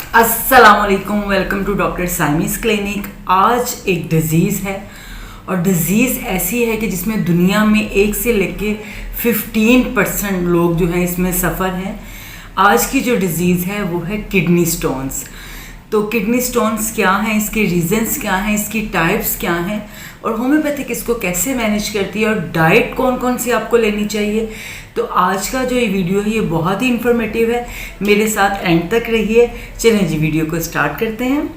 अस्सलामुअलैकुम, welcome to doctor Saimi's clinic. आज एक डिज़ीज़ है और डिज़ीज़ ऐसी है कि जिसमें दुनिया में 1 से लेके 15% लोग जो हैं इसमें सफ़र हैं। आज की जो डिज़ीज़ है वो है किडनी स्टोन्स। तो किडनी स्टोन्स क्या हैं, इसके रीज़न्स क्या हैं, इसकी टाइप्स क्या हैं और होम्योपैथिक इसको कैसे मैनेज करती है और डाइट कौन कौन सी आपको लेनी चाहिए। तो आज का जो ये वीडियो है ये बहुत ही इन्फॉर्मेटिव है, मेरे साथ एंड तक रहिए। चलें जी वीडियो को स्टार्ट करते हैं।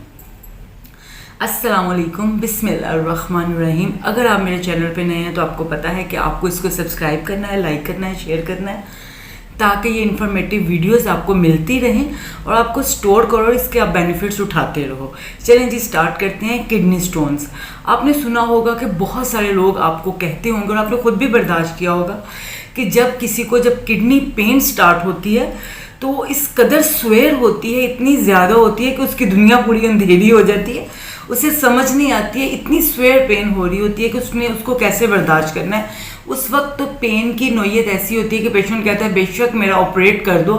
अस्सलामुअलैकुम, बिस्मिल्लाहिर्रहमानिर्रहीम। अगर आप मेरे चैनल पे नए हैं तो आपको पता है कि आपको इसको सब्सक्राइब करना है, लाइक करना है, शेयर करना है ताकि ये इन्फॉर्मेटिव वीडियोस आपको मिलती रहें और आपको स्टोर करो और इसके आप बेनिफिट्स उठाते रहो। चलें जी स्टार्ट करते हैं। किडनी स्टोन्स, आपने सुना होगा कि बहुत सारे लोग आपको कहते होंगे और आपने खुद भी बर्दाश्त किया होगा कि जब किसी को किडनी पेन स्टार्ट होती है तो वो इस कदर स्वेर होती है, इतनी ज़्यादा होती है कि उसकी दुनिया पूरी अंधेरी हो जाती है। उसे समझ नहीं आती है, इतनी स्वेर पेन हो रही होती है कि उसको कैसे बर्दाश्त करना है। उस वक्त तो पेन की नोयत ऐसी होती है कि पेशेंट कहता है बेशक मेरा ऑपरेट कर दो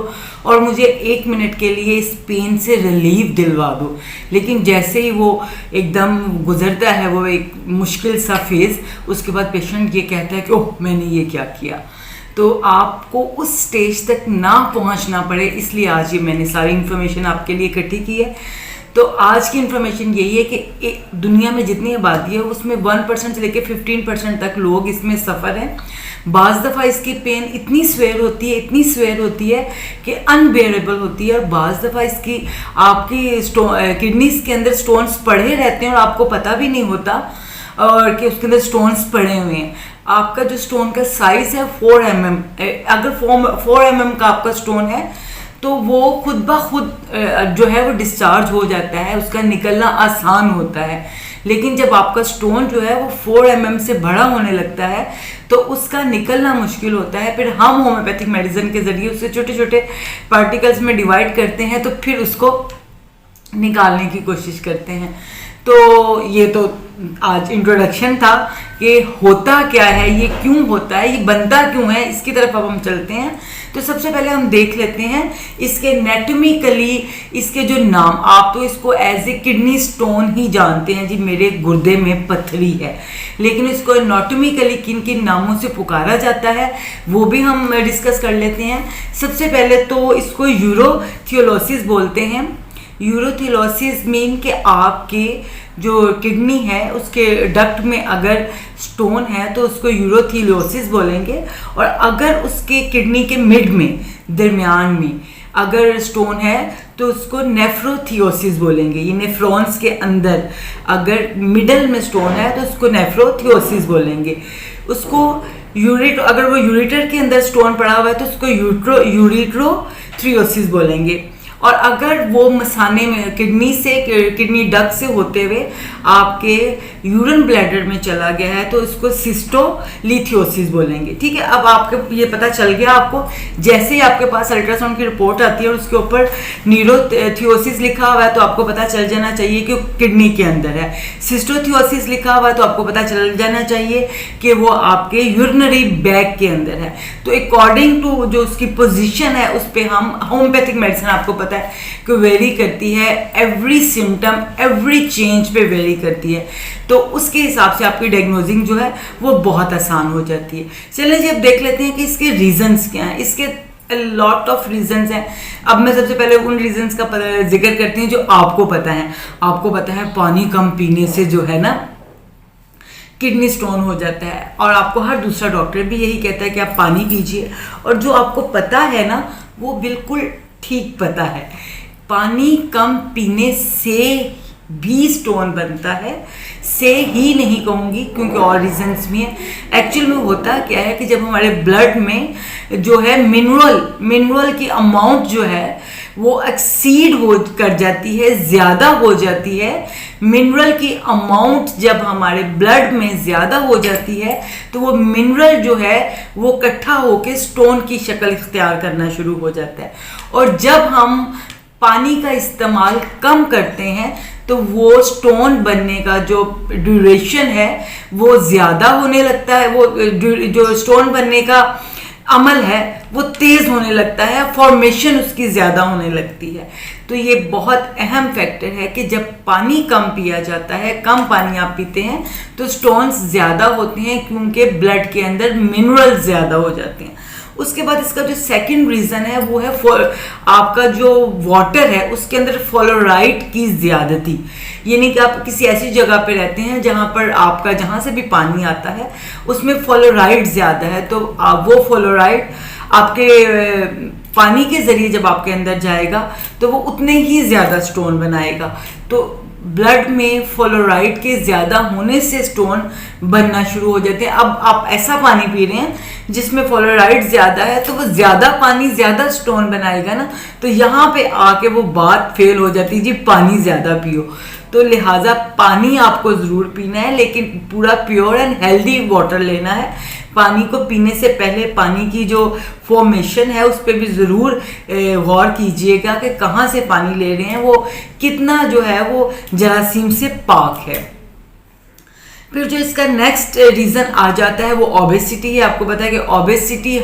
और मुझे 1 मिनट के लिए इस पेन से रिलीफ दिलवा दो। लेकिन जैसे ही वो एकदम गुजरता है वो एक मुश्किल सा फेज़, उसके बाद पेशेंट ये कहता है कि ओह मैंने ये क्या किया। तो आपको उस स्टेज तक ना पहुंचना पड़े इसलिए आज ये मैंने सारी इन्फॉर्मेशन आपके लिए इकट्ठी की है। तो आज की इन्फॉर्मेशन यही है कि दुनिया में जितनी आबादी है उसमें 1% से लेकर 15% तक लोग इसमें सफ़र हैं। बाज़ दफ़ा इसकी पेन इतनी स्वेर होती है कि अनबेरेबल होती है और बाज़ दफ़ा इसकी आपकी किडनीज के अंदर स्टोन्स पड़े रहते हैं और आपको पता भी नहीं होता और कि उसके अंदर स्टोन्स पड़े हुए हैं। आपका जो स्टोन का साइज़ है 4 mm, अगर 4 mm का आपका स्टोन है तो वो खुद ब खुद जो है वो डिस्चार्ज हो जाता है, उसका निकलना आसान होता है। लेकिन जब आपका स्टोन जो है वो 4 mm से बड़ा होने लगता है तो उसका निकलना मुश्किल होता है। फिर हम होम्योपैथिक मेडिसिन के ज़रिए उसे छोटे छोटे पार्टिकल्स में डिवाइड करते हैं तो फिर उसको निकालने की कोशिश करते हैं। तो ये तो आज इंट्रोडक्शन था कि होता क्या है, ये क्यों होता है, ये बनता क्यों है, इसकी तरफ अब हम चलते हैं। तो सबसे पहले हम देख लेते हैं इसके एनाटॉमिकली इसके जो नाम। आप तो इसको एज ए किडनी स्टोन ही जानते हैं, जी मेरे गुर्दे में पत्थरी है, लेकिन इसको एनाटॉमिकली किन किन नामों से पुकारा जाता है वो भी हम डिस्कस कर लेते हैं। सबसे पहले तो इसको यूरोथियोलोसिस बोलते हैं। यूरोथियोलोसिस मीन कि आपके जो किडनी है उसके डक्ट में अगर स्टोन है तो उसको यूरोथियोलोसिस बोलेंगे, और अगर उसके किडनी के मिड में दरमियान में अगर स्टोन है तो उसको नेफ्रोथियोसिस बोलेंगे। ये नेफ्रॉन्स के अंदर अगर मिडल में स्टोन है तो उसको नेफ्रोथियोसिस बोलेंगे। उसको अगर वो यूरेटर के अंदर स्टोन पड़ा हुआ है तो उसको यूरेट्रोथ्रियोसिस बोलेंगे। और अगर वो मसाने में किडनी डक्ट से होते हुए आपके यूरिन ब्लैडर में चला गया है तो इसको सिस्टोलिथियोसिस बोलेंगे। ठीक है, अब आपको ये पता चल गया। आपको जैसे ही आपके पास अल्ट्रासाउंड की रिपोर्ट आती है और उसके ऊपर न्यूरोथियोसिस लिखा हुआ है तो आपको पता चल जाना चाहिए कि किडनी के अंदर है। सिस्टोथियोसिस लिखा हुआ है तो आपको पता चल जाना चाहिए कि वो आपके यूरिनरी बैग के अंदर है। तो अकॉर्डिंग टू जो उसकी पोजीशन है उस पर हम होम्योपैथिक मेडिसिन आपको पता है कि वेरी करती है, एवरी सिम्टम एवरी चेंज पे वेरी करती है। तो उसके हिसाब से आपकी डायग्नोजिंग जो है वो बहुत आसान हो जाती है। चलिए जी अब देख लेते हैं कि इसके रीजंस क्या हैं। इसके लॉट ऑफ रीजंस हैं। अब मैं सबसे पहले उन रीजंस का जिक्र करती हूँ जो आपको पता है। आपको पता है पानी कम पीने से जो है ना किडनी स्टोन हो जाता है, और आपको हर दूसरा डॉक्टर भी यही कहता है कि आप पानी पीजिए, और जो आपको पता है ना वो बिल्कुल ठीक पता है। पानी कम पीने से भी स्टोन बनता है, से ही नहीं कहूँगी क्योंकि और रीजंस भी हैं। एक्चुअल में होता क्या है कि जब हमारे ब्लड में जो है मिनरल की अमाउंट जो है वो एक्सीड कर जाती है, ज़्यादा हो जाती है। मिनरल की अमाउंट जब हमारे ब्लड में ज़्यादा हो जाती है तो वो मिनरल जो है वो इकट्ठा होकर स्टोन की शक्ल इख्तियार करना शुरू हो जाता है। और जब हम पानी का इस्तेमाल कम करते हैं तो वो स्टोन बनने का जो ड्यूरेशन है वो ज़्यादा होने लगता है। वो जो स्टोन बनने का अमल है वो तेज होने लगता है, फॉर्मेशन उसकी ज्यादा होने लगती है। तो ये बहुत अहम फैक्टर है कि जब पानी कम पिया जाता है, कम पानी आप पीते हैं तो स्टोन्स ज्यादा होते हैं, क्योंकि ब्लड के अंदर मिनरल ज्यादा हो जाते हैं। उसके बाद इसका जो सेकंड रीजन है वो है आपका जो वाटर है उसके अंदर फ्लोराइड की ज्यादती, यानी कि आप किसी ऐसी जगह पे रहते हैं जहां पर आपका जहां से भी पानी आता है उसमें फ्लोराइड ज्यादा है, तो वो फ्लोराइड आपके पानी के जरिए जब आपके अंदर जाएगा तो वो उतने ही ज्यादा स्टोन बनाएगा। तो ब्लड में फ्लोराइड के ज्यादा होने से स्टोन बनना शुरू हो जाते हैं। अब आप ऐसा पानी पी रहे हैं जिसमें फ्लोराइड ज्यादा है, तो वो ज्यादा पानी ज्यादा स्टोन बनाएगा ना, तो यहाँ पे आके वो बात फेल हो जाती है जी पानी ज्यादा पियो। तो लिहाजा पानी आपको जरूर पीना है, लेकिन पूरा प्योर एंड हेल्दी वाटर लेना है। पानी को पीने से पहले पानी की जो फॉर्मेशन है उस पर भी ज़रूर गौर कीजिएगा कि कहाँ से पानी ले रहे हैं, वो कितना जो है वो जरासीम से पाक है। फिर जो इसका नेक्स्ट रीज़न आ जाता है वो ओबेसिटी है। आपको पता है कि obesity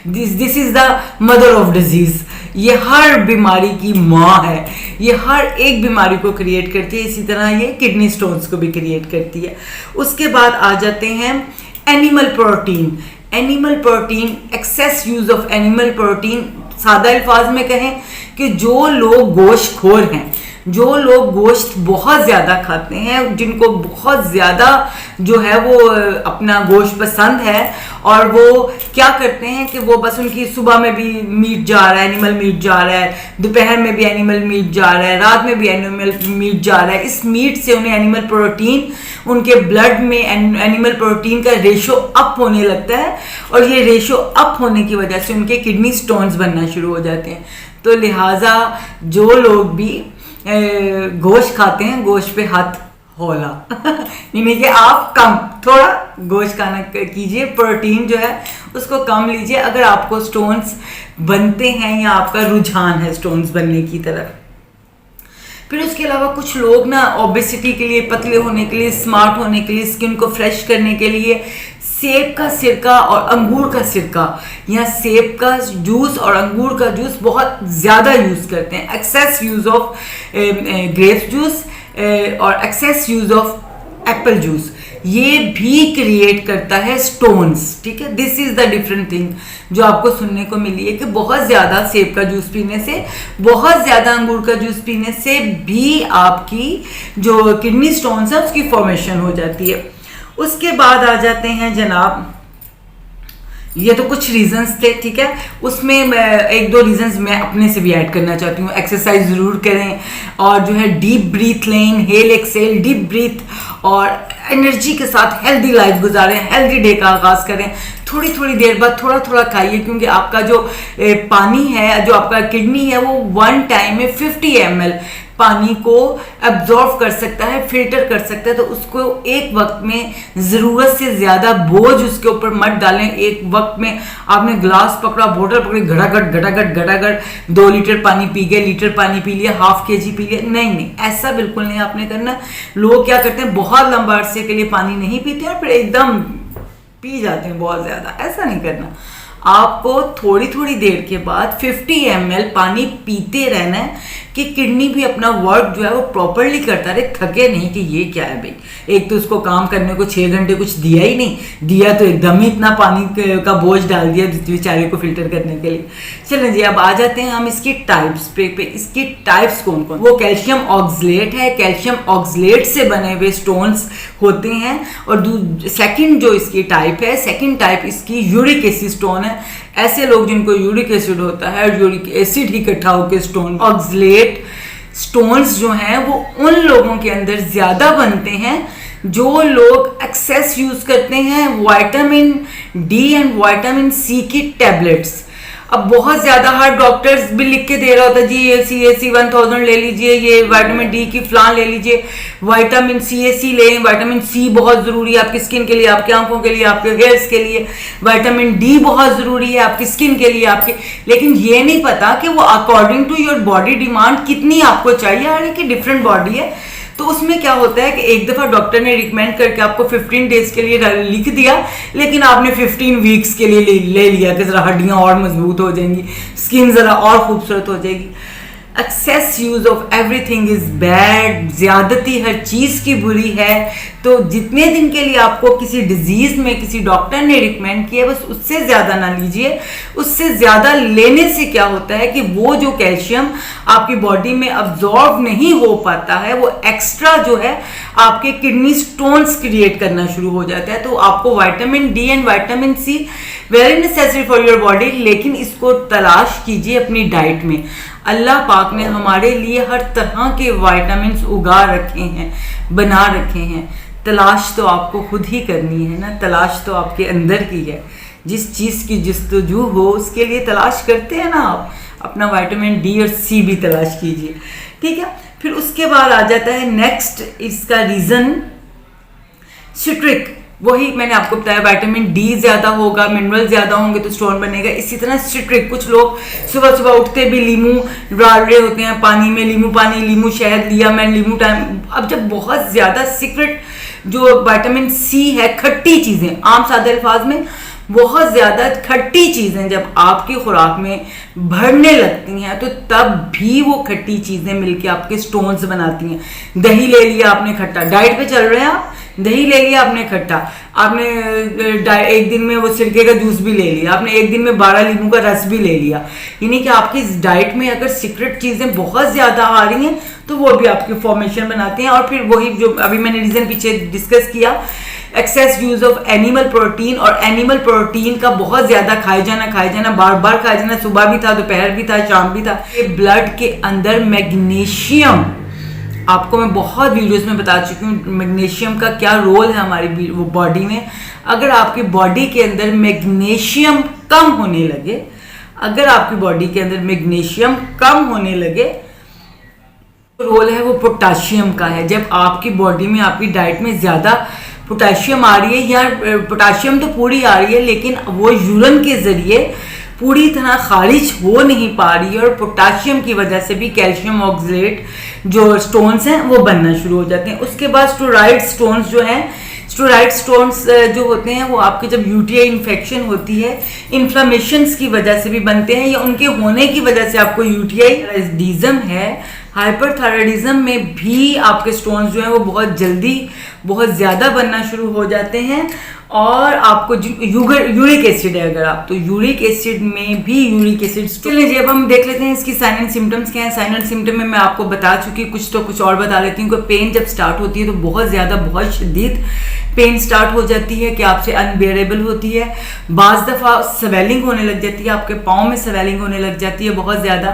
this is the mother of disease, ये हर बीमारी की माँ है, ये हर एक बीमारी को क्रिएट करती है, इसी तरह ये किडनी स्टोन्स को भी क्रिएट करती है। उसके बाद आ जाते हैं animal protein. Animal protein, excess use of animal protein, सादा अल्फाज में कहें कि जो लोग गोश्तखोर हैं, जो लोग गोश्त बहुत ज़्यादा खाते हैं, जिनको बहुत ज़्यादा जो है वो अपना गोश्त पसंद है, और वो क्या करते हैं कि वो बस उनकी सुबह में भी मीट जा रहा है, एनिमल मीट जा रहा है, दोपहर में भी एनिमल मीट जा रहा है, रात में भी एनिमल मीट जा रहा है। इस मीट से उन्हें एनिमल प्रोटीन, उनके ब्लड में एनिमल प्रोटीन का रेशो अप होने लगता है, और ये रेशो अप होने की वजह से उनके किडनी स्टोन्स बनना शुरू हो जाते हैं। तो लिहाजा जो लोग भी गोश्त खाते हैं, गोश्त पे हाथ होला यानी कि आप कम थोड़ा गोश्त खाना कीजिए, प्रोटीन जो है उसको कम लीजिए अगर आपको स्टोन्स बनते हैं या आपका रुझान है स्टोन्स बनने की तरफ। फिर उसके अलावा कुछ लोग ना ओबेसिटी के लिए, पतले होने के लिए, स्मार्ट होने के लिए, स्किन को फ्रेश करने के लिए सेब का सिरका और अंगूर का सिरका या सेब का जूस और अंगूर का जूस बहुत ज़्यादा यूज़ करते हैं। Excess use of grapes juice और excess use of apple juice, ये भी क्रिएट करता है स्टोन्स। ठीक है, this is the different thing जो आपको सुनने को मिली है कि बहुत ज़्यादा सेब का जूस पीने से, बहुत ज़्यादा अंगूर का जूस पीने से भी आपकी जो किडनी स्टोन्स है उसकी फॉर्मेशन हो जाती है। उसके बाद आ जाते हैं जनाब, ये तो कुछ रीजंस थे, ठीक है, उसमें एक दो रीजंस मैं अपने से भी ऐड करना चाहती हूँ। एक्सरसाइज ज़रूर करें और जो है डीप ब्रीथ लें, इनहेल एक्सेल, डीप ब्रीथ, और एनर्जी के साथ हेल्दी लाइफ गुजारें, हेल्दी डे का आगाज़ करें। थोड़ी थोड़ी देर बाद थोड़ा थोड़ा खाइए, क्योंकि आपका जो पानी है, जो आपका किडनी है, वो वन टाइम में 50 ml पानी को एब्जॉर्व कर सकता है, फिल्टर कर सकता है। तो उसको एक वक्त में ज़रूरत से ज़्यादा बोझ उसके ऊपर मत डालें। एक वक्त में आपने ग्लास पकड़ा, बोतल पकड़ी, घटाघट घटाघट घटाघट 2 लीटर पानी पी गए, लीटर पानी पी लिया, ½ kg पी लिया, नहीं, ऐसा बिल्कुल नहीं आपने करना। लोग क्या करते हैं, बहुत लंबा अरसे के लिए पानी नहीं पीते और फिर एकदम पी जाते हैं बहुत ज़्यादा। ऐसा नहीं करना, आपको थोड़ी थोड़ी देर के बाद 50 ml पानी पीते रहना है कि किडनी भी अपना वर्क जो है वो प्रॉपरली करता रहे, थके नहीं कि ये क्या है भाई, एक तो उसको काम करने को 6 घंटे कुछ दिया ही नहीं, दिया तो एकदम ही इतना पानी का बोझ डाल दिया बेचारे को फिल्टर करने के लिए। चलें जी, अब आ जाते हैं हम इसकी टाइप्स पे। इसकी टाइप्स कौन कौन? वो कैल्शियम ऑक्सलेट है, कैल्शियम ऑक्सलेट से बने हुए स्टोन्स होते हैं। और सेकंड जो इसकी टाइप है, सेकंड टाइप इसकी यूरिक एसिड स्टोन है। ऐसे लोग जिनको यूरिक एसिड होता है, यूरिक एसिड ही इकट्ठा होकर स्टोन, ऑक्सलेट स्टोन्स जो हैं वो उन लोगों के अंदर ज्यादा बनते हैं जो लोग एक्सेस यूज करते हैं vitamin D and vitamin C की टैबलेट्स। अब बहुत ज्यादा हर डॉक्टर्स भी लिख के दे रहा होता है जी ये CAC 1000 ले लीजिए, ये विटामिन डी की फलान ले लीजिए, विटामिन CAC लें, विटामिन सी बहुत जरूरी है आपकी स्किन के लिए, आपकी आंखों के लिए, आपके हेयर्स के लिए, विटामिन डी बहुत जरूरी है आपकी स्किन के लिए आपके। लेकिन ये नहीं पता कि वो according to your body demand कितनी आपको चाहिए, हर एक की डिफरेंट बॉडी है। तो उसमें क्या होता है कि एक दफ़ा डॉक्टर ने रिकमेंड करके आपको 15 डेज के लिए लिख दिया, लेकिन आपने 15 वीक्स के लिए ले लिया कि ज़रा हड्डियाँ और मजबूत हो जाएंगी, स्किन ज़रा और खूबसूरत हो जाएगी। Excess use of everything is bad, ज्यादती हर चीज की बुरी है। तो जितने दिन के लिए आपको किसी डिजीज में किसी डॉक्टर ने रिकमेंड किया, बस उससे ज्यादा ना लीजिए। उससे ज्यादा लेने से क्या होता है कि वो जो कैल्शियम आपकी बॉडी में अब्जॉर्ब नहीं हो पाता है, वो एक्स्ट्रा जो है आपके किडनी स्टोन्स क्रिएट करना शुरू हो जाता है। तो आपको vitamin D and vitamin C very necessary for your body, लेकिन इसको तलाश कीजिए अपनी डाइट में। अल्लाह पाक ने हमारे लिए हर तरह के विटामिन्स उगा रखे हैं, बना रखे हैं। तलाश तो आपको खुद ही करनी है ना, तलाश तो आपके अंदर की है। जिस चीज़ की जस्तजू हो उसके लिए तलाश करते हैं ना आप, अपना विटामिन डी और सी भी तलाश कीजिए, ठीक है। फिर उसके बाद आ जाता है नेक्स्ट इसका रीज़न सिट्रिक। वही मैंने आपको बताया, विटामिन डी ज्यादा होगा, मिनरल ज्यादा होंगे तो स्टोन बनेगा। इसी तरह सिट्रिक, कुछ लोग सुबह सुबह उठते भी लीमू डाल रहे होते हैं पानी में, लीमू पानी, लीमू शहद लिया मैं, लीमू टाइम। अब जब बहुत ज्यादा सीक्रेट जो विटामिन सी है, खट्टी चीजें, आम सादे अल्फाज में बहुत ज्यादा खट्टी चीजें जब आपकी खुराक में भरने लगती हैं, तो तब भी वो खट्टी चीजें मिलके आपके स्टोन्स बनाती हैं। दही ले लिया आपने खट्टा, डाइट पे चल रहे हैं आप, दही ले लिया आपने खट्टा, आपने एक दिन में वो सिरके का जूस भी ले लिया, आपने एक दिन में 12 नींबू का रस भी ले लिया। यानी कि आपकी इस डाइट में अगर सीक्रेट चीजें बहुत ज्यादा आ रही हैं तो वो भी आपकी फॉर्मेशन बनाते हैं। और फिर वही जो अभी मैंने रीजन पीछे डिस्कस किया, excess use of animal protein. और एनिमल प्रोटीन का बहुत ज्यादा खाए जाना, बार बार खाए जाना, सुबह भी था, दोपहर भी था, शाम भी था। ये ब्लड के अंदर मैग्नीशियम, आपको मैं बहुत वीडियोस में बता चुकी हूँ मैग्नीशियम का क्या रोल है हमारी वो बॉडी में। अगर आपकी बॉडी के अंदर मैग्नीशियम कम होने लगे, अगर आपकी बॉडी के अंदर मैग्नीशियम कम होने लगे, तो रोल है वो पोटाशियम का है। जब आपकी बॉडी में, आपकी डाइट में ज्यादा पोटाशियम आ रही है, या पोटाशियम तो पूरी आ रही है लेकिन वो यूरिन के जरिए पूरी तरह खारिज हो नहीं पा रही है, और पोटाशियम की वजह से भी कैल्शियम ऑक्सलेट जो स्टोन्स हैं वो बनना शुरू हो जाते हैं। उसके बाद स्टोराइड स्टोन्स जो हैं, स्टोराइड स्टोन्स जो होते हैं वो आपके जब यूटीआई इन्फेक्शन होती है, इन्फ्लामेशंस की वजह से भी बनते हैं, या उनके होने की वजह से आपको यूटीआई थायराइडिज्म है, हाइपरथायराइडिज्म में भी आपके स्टोन्स जो हैं वो बहुत जल्दी, बहुत ज़्यादा बनना शुरू हो जाते हैं। और आपको यूरिक एसिड है अगर आप, तो यूरिक एसिड में भी यूरिक एसिड। चलिए अब हम देख लेते हैं इसकी साइन एंड सिम्टम्स क्या है। साइन एंड सिम्टम में मैं आपको बता चुकी, कुछ तो कुछ और बता लेती हूँ। पेन जब स्टार्ट होती है तो बहुत ज़्यादा, बहुत शदीद पेन स्टार्ट हो जाती है कि आपसे अनबेरेबल होती है। बाज़ दफ़ा स्वेलिंग होने लग जाती है, आपके पाँव में स्वेलिंग होने लग जाती है बहुत ज़्यादा।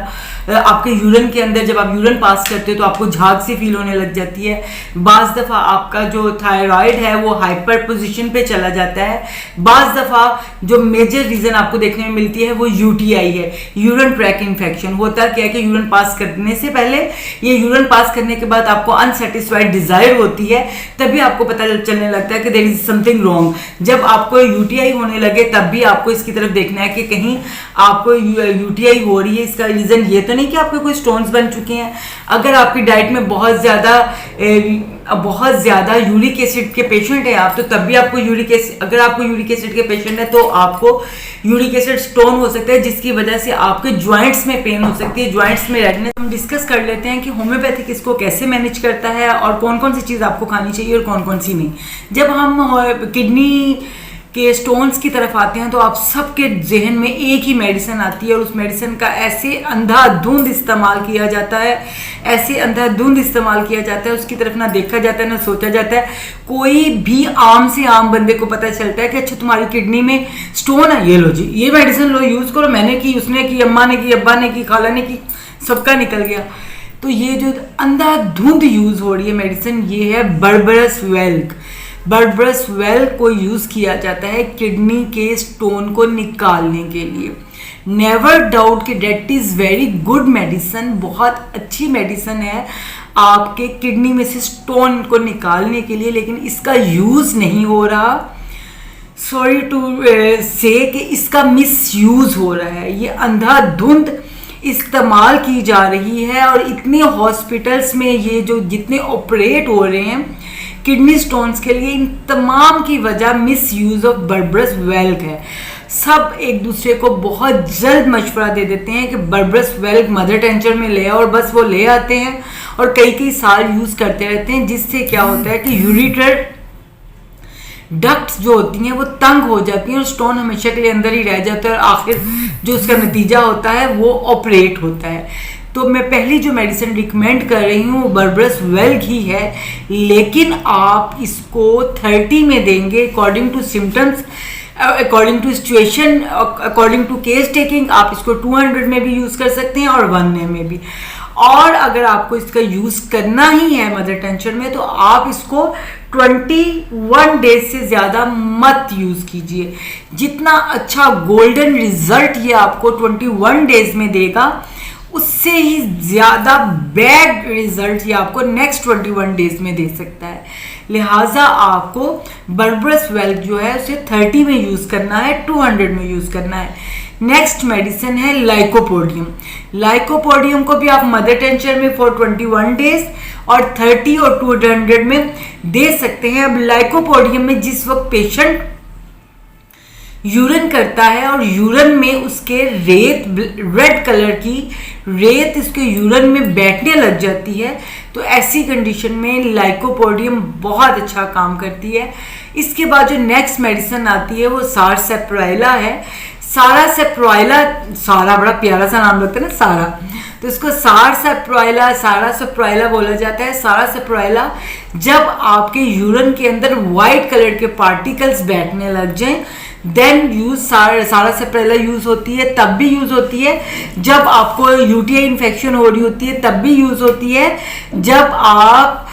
आपके यूरिन के अंदर जब आप यूरिन पास करते हो तो आपको झाग सी फील होने लग जाती है। बाज़ दफ़ा आपका जो थायराइड है वो हाइपर पोजीशन पे चला जाता है। बाज़ दफ़ा जो मेजर रीज़न आपको देखने में मिलती है वो यूटीआई है, यूरिन ट्रैक इन्फेक्शन। होता क्या है कि यूरिन पास करने से पहले, ये यूरिन पास करने के बाद आपको अनसेटिस्फाइड डिज़ायर होती है, तभी आपको पता चलने लगता है कि देयर इज समथिंग रॉन्ग। जब आपको यूटीआई होने लगे तब भी आपको इसकी तरफ देखना है कि कहीं आपको यूटीआई हो रही है। इसका रीज़न ये तो नहीं कि आपके कोई स्टोन्स बन चुके हैं। अगर आपकी डाइट में बहुत ज़्यादा यूरिक एसिड के पेशेंट है आप, तो तब भी आपको यूरिक एसिड, अगर आपको यूरिक एसिड के पेशेंट है तो आपको यूरिक एसिड स्टोन हो सकता है, जिसकी वजह से आपके जॉइंट्स में पेन हो सकती है, जॉइंट्स में रेडनेस। हम डिस्कस कर लेते हैं कि होम्योपैथिक इसको कैसे मैनेज करता है और कौन कौन सी चीज़ आपको खानी चाहिए और कौन कौन सी नहीं। जब हम किडनी के स्टोन्स की तरफ आते हैं तो आप सबके जहन में एक ही मेडिसिन आती है, और उस मेडिसिन का ऐसे अंधाधुंध इस्तेमाल किया जाता है, ऐसे अंधाधुंध इस्तेमाल किया जाता है, उसकी तरफ ना देखा जाता है ना सोचा जाता है। कोई भी आम से आम बंदे को पता चलता है कि अच्छा तुम्हारी किडनी में स्टोन है, ये लो जी, ये मेडिसिन लो, यूज़ करो। मैंने की, उसने की, अम्मा ने की, अब्बा ने की, खाला ने की, सबका निकल गया। तो ये जो अंधाधुंध यूज़ हो रही है मेडिसिन, ये है बर्बरस वेल्क। बर्बरस वेल को यूज किया जाता है किडनी के स्टोन को निकालने के लिए। नेवर डाउट कि date is very good medicine, बहुत अच्छी मेडिसिन है आपके किडनी में से स्टोन को निकालने के लिए, लेकिन इसका यूज नहीं हो रहा। सॉरी टू से कि इसका मिस यूज हो रहा है। ये अंधाधुंध इस्तेमाल की जा रही है और इतने हॉस्पिटल्स में ये जो जितने ऑपरेट हो रहे हैं किडनी स्टोन्स के लिए, इन तमाम की वजह मिस यूज़ ऑफ बर्बरस वेल्क है। सब एक दूसरे को बहुत जल्द मशवरा दे देते हैं कि बर्बरस वेल्क मदर टेंचर में ले आओ, और बस वो ले आते हैं और कई कई साल यूज़ करते रहते हैं, जिससे क्या होता है कि यूरिटर डक्ट्स जो होती हैं वो तंग हो जाती हैं और स्टोन हमेशा के लिए अंदर ही रह जाता है और आखिर जो उसका नतीजा होता है वो ऑपरेट होता है। तो मैं पहली जो मेडिसिन रिकमेंड कर रही हूँ वो बर्बरस वेल्क ही है, लेकिन आप इसको 30 में देंगे according to symptoms, according to situation, according to case taking. आप इसको 200 में भी यूज़ कर सकते हैं और 1 में भी। और अगर आपको इसका यूज़ करना ही है मदर टेंशन में, तो आप इसको 21 डेज से ज़्यादा मत यूज़ कीजिए। जितना अच्छा गोल्डन रिजल्ट ये आपको 21 डेज में देगा, उससे ही ज़्यादा बैड रिजल्ट ये आपको नेक्स्ट 21 डेज में दे सकता है। लिहाजा आपको बर्बरस वेल्क जो है उसे 30 में यूज़ करना है, 200 में यूज़ करना है। नेक्स्ट मेडिसिन है लाइकोपोडियम। लाइकोपोडियम को भी आप मदर टेंचर में फॉर 21 डेज और 30 और 200 में दे सकते हैं। अब लाइकोपोडियम में जिस वक्त पेशेंट यूरिन करता है और यूरिन में उसके रेत, रेड कलर की रेत इसके यूरिन में बैठने लग जाती है, तो ऐसी कंडीशन में लाइकोपोडियम बहुत अच्छा काम करती है। इसके बाद जो नेक्स्ट मेडिसिन आती है वो सारसेप्राइला है। सारासेप्राइला, सारा बड़ा प्यारा सा नाम लगता है ना, सारा, तो इसको सारासेप्राइला बोला जाता है। सारासेप्राइला जब आपके यूरिन के अंदर वाइट कलर के पार्टिकल्स बैठने लग जाएं, देन यूज सारासेप्राइला यूज होती है। तब भी यूज होती है जब आपको यूटीआई इन्फेक्शन हो रही होती है, तब भी यूज होती है जब आप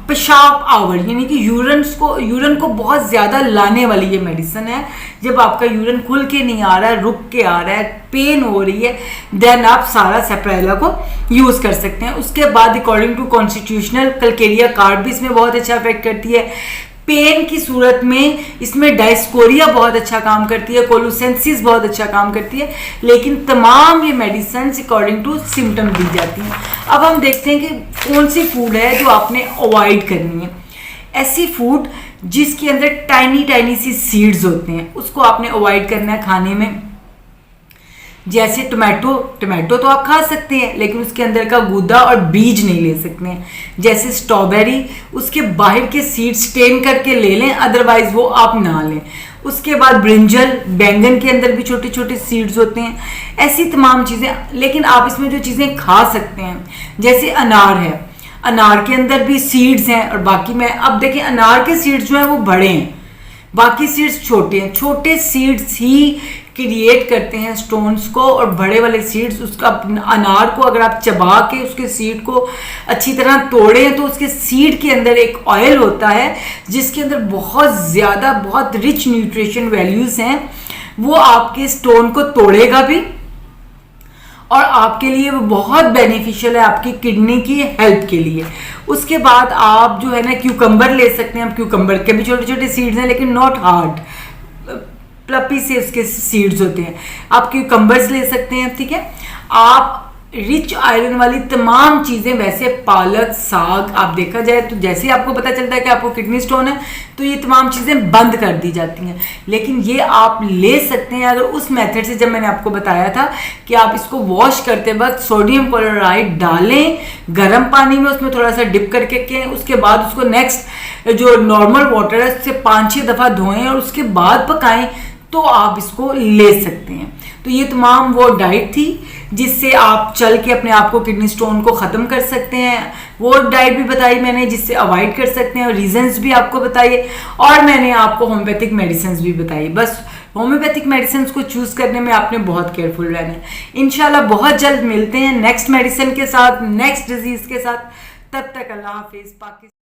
पेशाब आवर, यानी कि यूरिन को बहुत ज़्यादा लाने वाली ये मेडिसिन है। जब आपका यूरिन खुल के नहीं आ रहा है, रुक के आ रहा है, पेन हो रही है, देन आप सारासेप्राइला को यूज़ कर सकते हैं। उसके बाद अकॉर्डिंग टू कॉन्स्टिट्यूशनल कलकेरिया कार्ड भी इसमें बहुत अच्छा इफेक्ट करती है। पेन की सूरत में इसमें डायस्कोरिया बहुत अच्छा काम करती है, कोलुसेंसिस बहुत अच्छा काम करती है, लेकिन तमाम ये मेडिसिन अकॉर्डिंग टू सिम्टम दी जाती हैं। अब हम देखते हैं कि कौन सी फूड है जो आपने अवॉइड करनी है। ऐसी फूड जिसके अंदर टाइनी सी सीड्स होते हैं, उसको आपने अवॉइड करना है खाने में। जैसे टमाटो तो आप खा सकते हैं, लेकिन उसके अंदर का गूदा और बीज नहीं ले सकते हैं। जैसे स्ट्रॉबेरी, उसके बाहर के सीड स्टेन करके ले लें, अदरवाइज वो आप ना लें। उसके बाद ब्रिंजल, बैंगन के अंदर भी छोटे छोटे सीड्स होते हैं। ऐसी तमाम चीज़ें, लेकिन आप इसमें जो चीज़ें खा सकते हैं, जैसे अनार है, अनार के अंदर भी सीड्स हैं। और बाकी में अब देखिए, अनार के सीड्स जो हैं वो बड़े हैं, बाकी सीड्स छोटे हैं। छोटे सीड्स ही क्रिएट करते हैं स्टोन्स को, और बड़े वाले सीड्स, उसका अनार को अगर आप चबा के उसके सीड को अच्छी तरह तोड़ें, तो उसके सीड के अंदर एक ऑयल होता है जिसके अंदर बहुत ज़्यादा, बहुत रिच न्यूट्रिशन वैल्यूज़ हैं। वो आपके स्टोन को तोड़ेगा भी और आपके लिए वो बहुत बेनिफिशियल है, आपकी किडनी की हेल्प के लिए। उसके बाद आप जो है ना क्यूकम्बर ले सकते हैं। अब क्यूकम्बर के भी छोटे छोटे सीड्स हैं, लेकिन नॉट हार्ड, प्लपी से उसके सीड्स होते हैं। आप क्यूकम्बर्स ले सकते हैं, ठीक है। आप रिच आयरन वाली तमाम चीज़ें, वैसे पालक, साग, आप देखा जाए तो जैसे ही आपको पता चलता है कि आपको किडनी स्टोन है, तो ये तमाम चीज़ें बंद कर दी जाती हैं। लेकिन ये आप ले सकते हैं अगर उस मेथड से, जब मैंने आपको बताया था कि आप इसको वॉश करते वक्त सोडियम क्लोराइड डालें गर्म पानी में, उसमें थोड़ा सा डिप करके, उसके बाद उसको नेक्स्ट जो नॉर्मल वाटर है उससे 5-6 दफ़ा धोएं और उसके बाद पकाएं, तो आप इसको ले सकते हैं। तो ये तमाम वो डाइट थी जिससे आप चल के अपने आप को किडनी स्टोन को ख़त्म कर सकते हैं। वो डाइट भी बताई मैंने जिससे अवॉइड कर सकते हैं, और रीजंस भी आपको बताइए, और मैंने आपको होम्योपैथिक मेडिसिन भी बताई। बस होम्योपैथिक मेडिसिन को चूज़ करने में आपने बहुत केयरफुल रहना है। इंशाल्लाह बहुत जल्द मिलते हैं नेक्स्ट मेडिसिन के साथ, नेक्स्ट डिजीज़ के साथ। तब तक अल्लाह हाफिज़। पाकिस्तान।